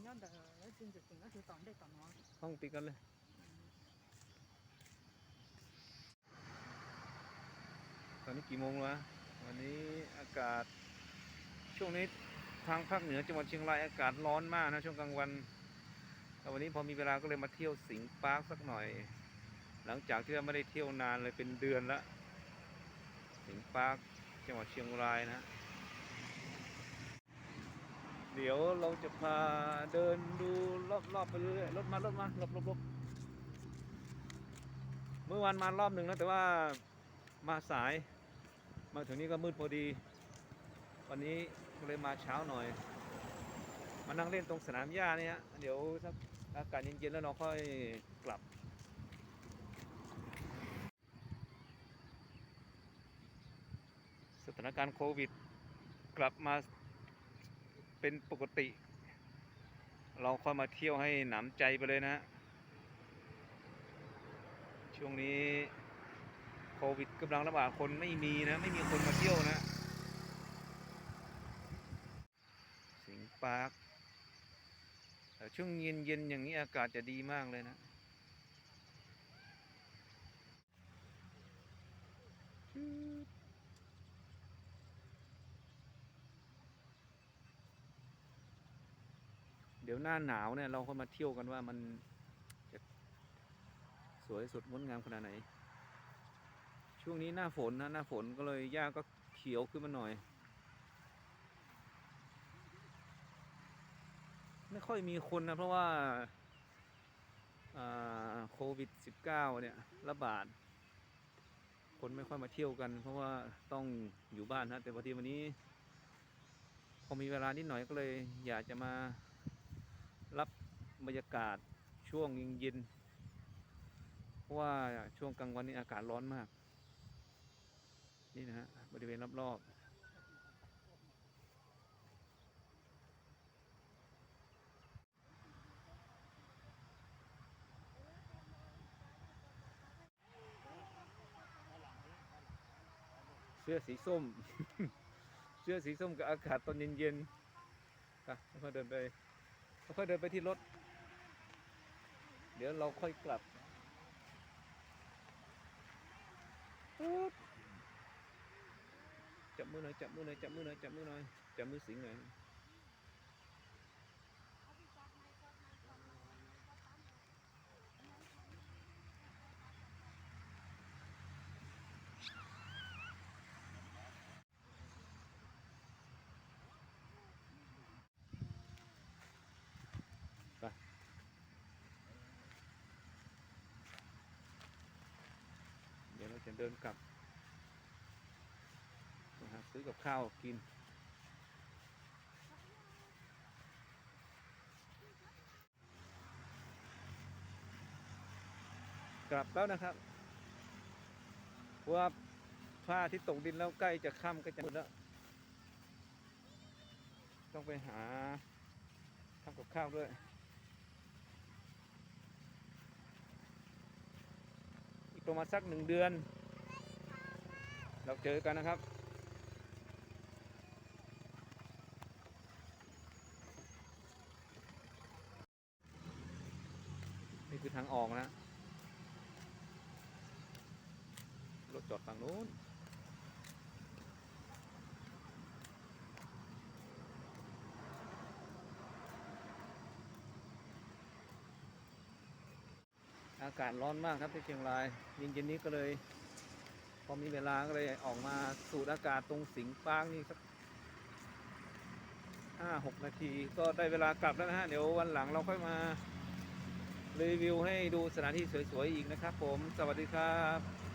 ห้องติดกันเลยตอนนี้กี่โมงแล้ววันนี้อากาศช่วงนี้ทางภาคเหนือจังหวัดเชียงรายอากาศร้อนมากนะช่วงกลางวันแต่วันนี้พอมีเวลาก็เลยมาเที่ยวสิงห์ปาร์คสักหน่อยหลังจากที่เราไม่ได้เที่ยวนานเลยเป็นเดือนละสิงห์ปาร์คจังหวัดเชียงรายนะเดี๋ยวเราจะพาเดินดูรอบๆไปเรื่อยๆรถมาหลบเมื่อวานมารอบหนึ่งนะแต่ว่ามาสายมาถึงนี้ก็มืดพอดีวันนี้ก็เลยมาเช้าหน่อยมานั่งเล่นตรงสนามหญ้าเนี่ยเดี๋ยวสักอากาศเย็นๆแล้วเราค่อยกลับสถานการณ์โควิดกลับมาเป็นปกติเราค่อยมาเที่ยวให้หนำใจไปเลยนะช่วงนี้โควิดกำลังระบาดคนไม่มีนะไม่มีคนมาเที่ยวนะสิงห์ปาร์คช่วงเย็นๆอย่างนี้อากาศจะดีมากเลยนะเดี๋ยวหน้าหนาวเนี่ยเราค่อยมาเที่ยวกันว่ามันจะสวยสดงดงามขนาดไหนช่วงนี้หน้าฝนนะหน้าฝนก็เลยหญ้าก็เขียวขึ้นมาหน่อยไม่ค่อยมีคนนะเพราะว่าโควิด-19เนี่ยระบาดคนไม่ค่อยมาเที่ยวกันเพราะว่าต้องอยู่บ้านนะแต่พอดีวันนี้พอมีเวลานิดหน่อยก็เลยอยากจะมารับบรรยากาศช่วงเย็นเพราะว่าช่วงกลางวันนี้อากาศร้อนมากนี่นะฮะบริเวณรอบๆเสื้อสีส้ม เสื้อสีส้มกับอากาศตอนเย็นๆค่อยๆเดินไปค่อยๆเดินไปที่รถเดี๋ยวเราค่อยกลับจับมือหน่อยจับมือหน่อยจับมือหน่อยจับมือหน่อยจับมือสิงหน่อยไปเดี๋ยวเราจะเดินกลับนะครับซื้อกับข้าวกินกลับแล้วนะครับเพราะว่าพระอาทิตย์ตกดินแล้วใกล้จะค่ำใกล้จะมืดแล้วต้องไปหาทำกับข้าวด้วยอีกประมาณสัก1 เดือนเราเจอกันนะครับนี่คือทางออกนะรถจอดฝั่งนู้นอากาศร้อนมากครับที่เชียงรายเย็นๆนี้ก็เลยพอมีเวลาก็เลยออกมาสูดอากาศตรงสิงห์ปาร์คนี่สัก5-6 นาทีก็ได้เวลากลับแล้วนะฮะเดี๋ยววันหลังเราค่อยมารีวิวให้ดูสถานที่สวยๆอีกนะครับผมสวัสดีครับ